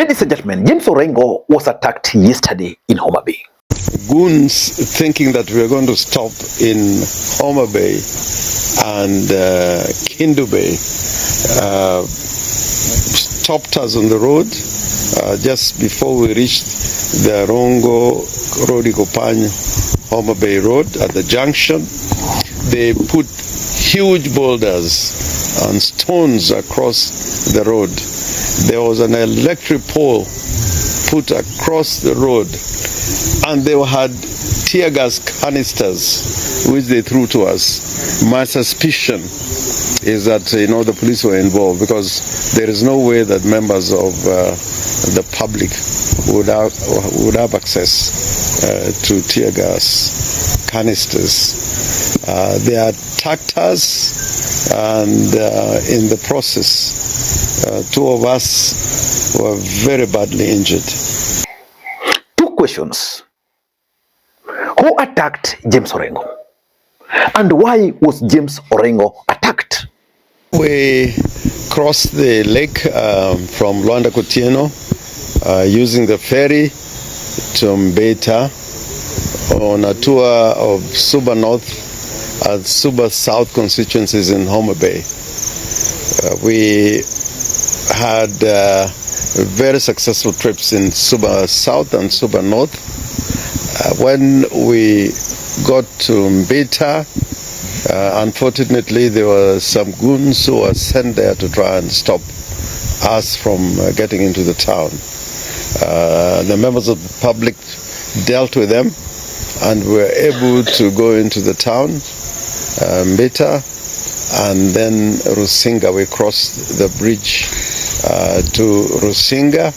Ladies and gentlemen, James Orengo was attacked yesterday in Homabay. Goons thinking that we are going to stop in Homabay and Kindu Bay stopped us on the road just before we reached the Rongo Rodikopanyo Homabay Road at the junction. They put huge boulders and stones across the road. There was an electric pole put across the road, and they had tear gas canisters which they threw to us. My suspicion is that the police were involved, because there is no way that members of the public would have access to tear gas canisters. They attacked us, and in the process, two of us were very badly injured. Two questions. Who attacked James Orengo? And why was James Orengo attacked? We crossed the lake from Luanda Kotieno using the ferry to Mbeta on a tour of Suba North and Suba South constituencies in Homa Bay. We had very successful trips in Suba South and Suba North. When we got to Mbeta, unfortunately there were some goons who were sent there to try and stop us from getting into the town. The members of the public dealt with them, and we were able to go into the town, Mbeta, and then Rusinga. We crossed the bridge to Rusinga.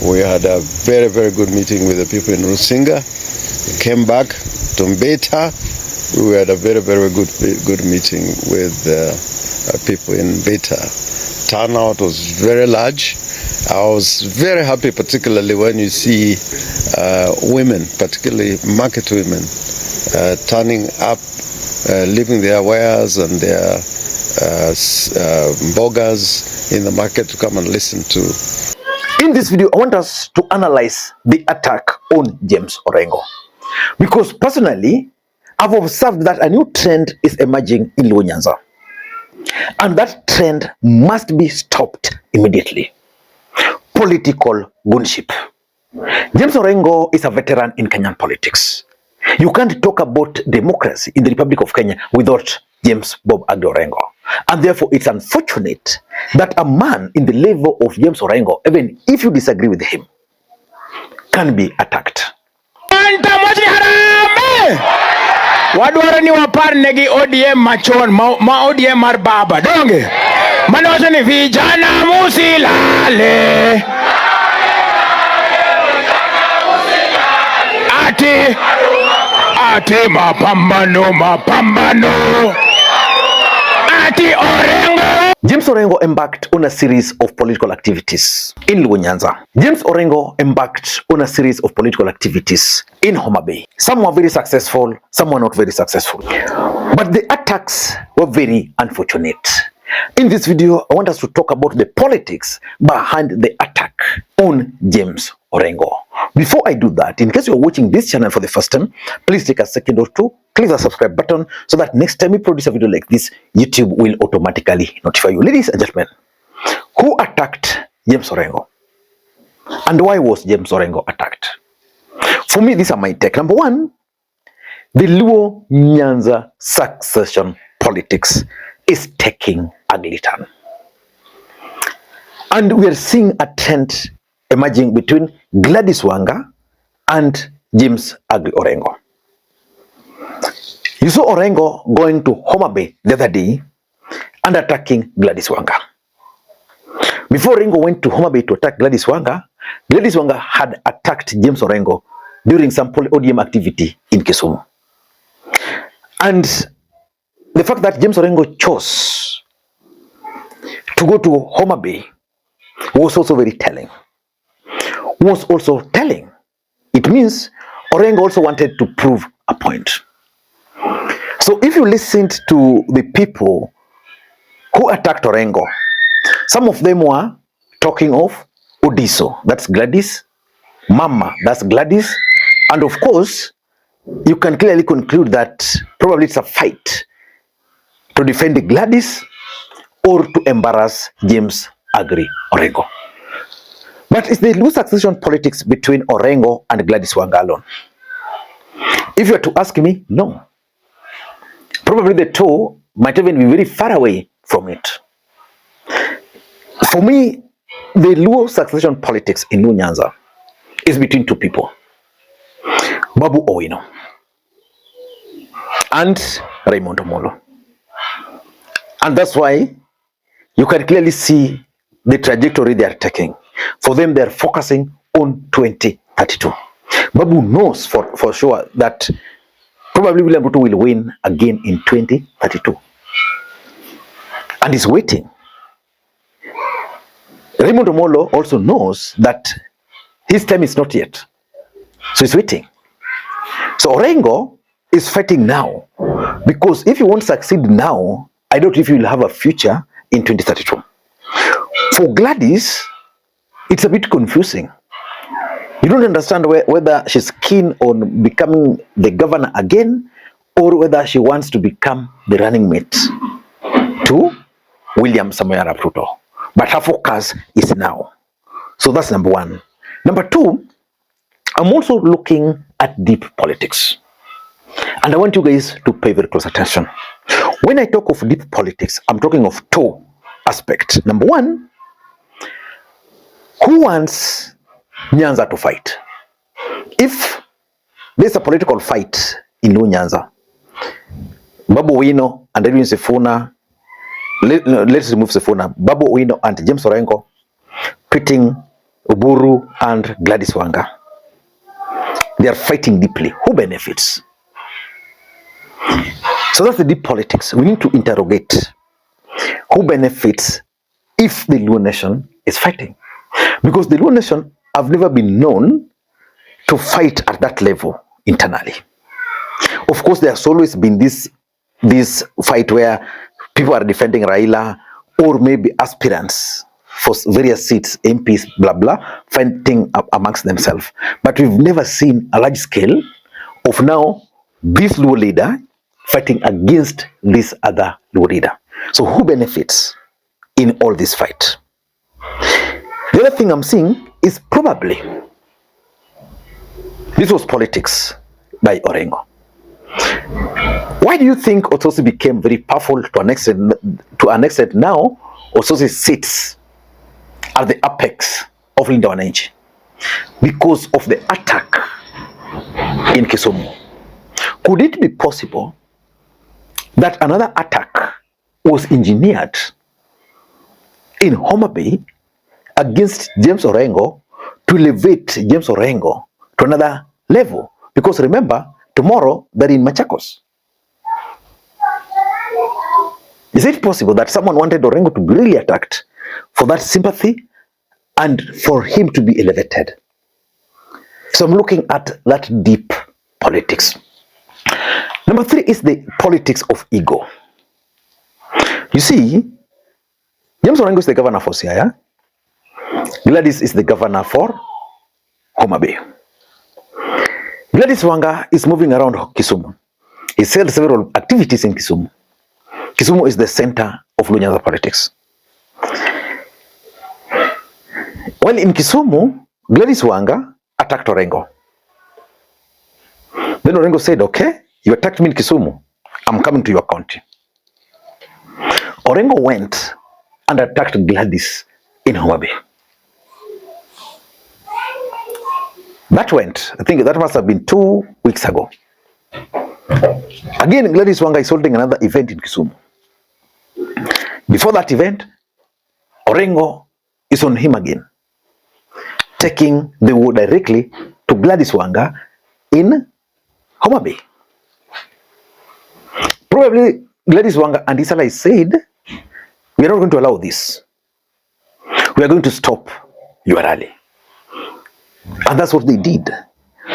We had a very, very good meeting with the people in Rusinga. We came back to Mbeta. We had a very, very good meeting with people in Mbeta. Turnout was very large. I was very happy, particularly when you see women, particularly market women, turning up, leaving their wares and their boggers in the market to come and listen to. In this video, I want us to analyze the attack on James Orengo, because personally, I've observed that a new trend is emerging in Nyanza, and that trend must be stopped immediately. Political goonship. James Orengo is a veteran in Kenyan politics. You can't talk about democracy in the Republic of Kenya without James Bob Agde Orengo. And therefore, it's unfortunate that a man in the level of James Orengo, even if you disagree with him, can be attacked. Wadwaro ni waparne gi ODM machon ma ODM mar baba donge manoso ni vijana musilale ati mapambano ati Orengo. James Orengo embarked on a series of political activities in Nyanza. James Orengo embarked on a series of political activities in Homabay. Some were very successful, some were not very successful. But the attacks were very unfortunate. In this video, I want us to talk about the politics behind the attack on James Orengo. Before I do that, in case you're watching this channel for the first time, please take a second or two, click the subscribe button so that next time we produce a video like this, YouTube will automatically notify you. Ladies and gentlemen, who attacked James Orengo? And why was James Orengo attacked? For me, these are my take. Number one, the Luo Nyanza succession politics is taking ugly turn. And we are seeing a trend emerging between Gladys Wanga and James Agde Orengo. You saw Orengo going to Homabay the other day and attacking Gladys Wanga. Before Orengo went to Homabay to attack Gladys Wanga had attacked James Orengo during some ODM activity in Kisumu. And the fact that James Orengo chose to go to Homabay was also very telling. It means Orengo also wanted to prove a point. So if you listened to the people who attacked Orengo, some of them were talking of Odiso, that's Gladys. Mama, that's Gladys. And of course, you can clearly conclude that probably it's a fight to defend Gladys or to embarrass James Orengo. But is there loose succession politics between Orengo and Gladys Wanga alone? If you were to ask me, no. Probably the two might even be very far away from it. For me, the Luo succession politics in Nyanza is between two people, Babu Owino and Raymond Omolo. And that's why you can clearly see the trajectory they are taking. For them, they're focusing on 2032. Babu knows for sure that probably William Ruto will win again in 2032. And he's waiting. Raymond Omolo also knows that his time is not yet. So he's waiting. So Orengo is fighting now. Because if you won't succeed now, I don't know if you will have a future in 2032. For Gladys, it's a bit confusing. You don't understand whether she's keen on becoming the governor again or whether she wants to become the running mate to William Samoei Arap Ruto. But her focus is now. So that's number one. Number two, I'm also looking at deep politics. And I want you guys to pay very close attention. When I talk of deep politics, I'm talking of two aspects. Number one, who wants Nyanza to fight? If there's a political fight in Nyanza, Babu Owino and Edwin Sifuna, let's remove Sifuna, Babu Owino and James Orengo pitting Uburu and Gladys Wanga. They are fighting deeply. Who benefits? So that's the deep politics. We need to interrogate who benefits if the Luo nation is fighting. Because the Luo nation have never been known to fight at that level internally. Of course, there has always been this fight where people are defending Raila or maybe aspirants for various seats, MPs, blah, blah, fighting amongst themselves. But we've never seen a large scale of now this Luo leader fighting against this other Luo leader. So who benefits in all this fight? The other thing I'm seeing is probably this was politics by Orengo. Why do you think Ososi became very powerful to an extent now? Ososi sits at the apex of Linda Wananchi because of the attack in Kisumu. Could it be possible that another attack was engineered in Homabay against James Orengo to elevate James Orengo to another level? Because remember, tomorrow they're in Machakos. Is it possible that someone wanted Orengo to be really attacked for that sympathy and for him to be elevated? So I'm looking at that deep politics. Number three is the politics of ego. You see, James Orengo is the governor for Siaya. Gladys is the governor for Homabay. Gladys Wanga is moving around Kisumu. He held several activities in Kisumu. Kisumu is the center of Nyanza politics. While in Kisumu, Gladys Wanga attacked Orengo. Then Orengo said, okay, you attacked me in Kisumu. I'm coming to your county. Orengo went and attacked Gladys in Homabay. That went, I think that must have been 2 weeks ago. Again, Gladys Wanga is holding another event in Kisumu. Before that event, Orengo is on him again, taking the war directly to Gladys Wanga in Homabay. Probably Gladys Wanga and his allies said, we are not going to allow this. We are going to stop your rally. And that's what they did.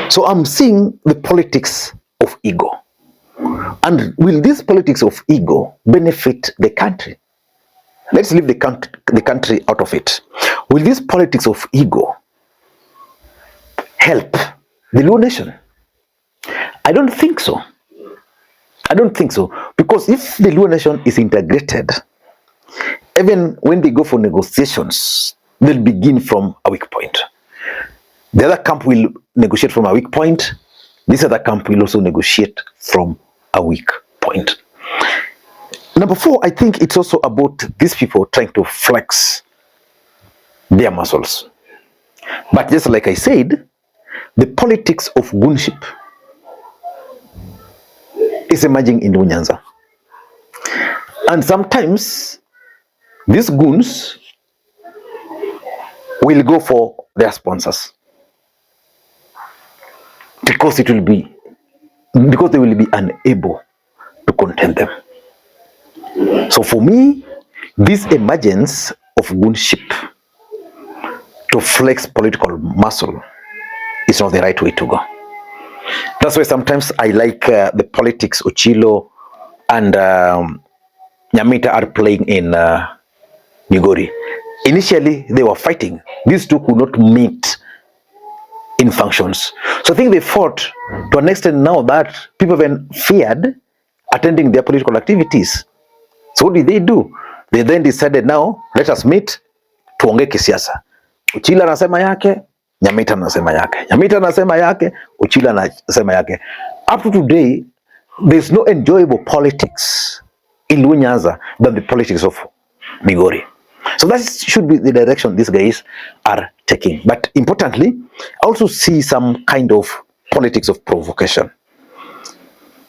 So I'm seeing the politics of ego. And will this politics of ego benefit the country? Let's leave the country out of it. will this politics of ego help the Luo nation? I don't think so. I don't think so. Because if the Luo nation is integrated, even when they go for negotiations, they'll begin from a weak point. The other camp will negotiate from a weak point. This other camp will also negotiate from a weak point. Number 4, I think it's also about these people trying to flex their muscles. But just like I said, the politics of goonship is emerging in Nyanza. And sometimes these goons will go for their sponsors because they will be unable to contain them. So for me, this emergence of goonship to flex political muscle is not the right way to go. That's why sometimes I like the politics Ochilo and Nyamita are playing in Migori. Initially, they were fighting. These two could not meet in functions. So I think they fought to an extent now that people even feared attending their political activities. So what did they do? They then decided, now let us meet, tuongee kisiasa. Uchila anasema yake, Nyamita anasema yake. Nyamita anasema yake, Uchila anasema yake. Up to today, there's no enjoyable politics in Nyanza than the politics of Migori. So that should be the direction these guys are taking. But importantly, I also see some kind of politics of provocation.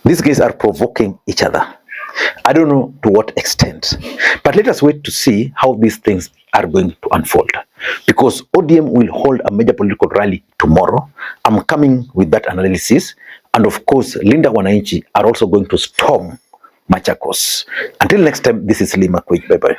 These guys are provoking each other. I don't know to what extent, but let us wait to see how these things are going to unfold. Because ODM will hold a major political rally tomorrow. I'm coming with that analysis. And of course, Linda Wananchi are also going to storm Machakos. Until next time, this is Makwiny. Bye-bye.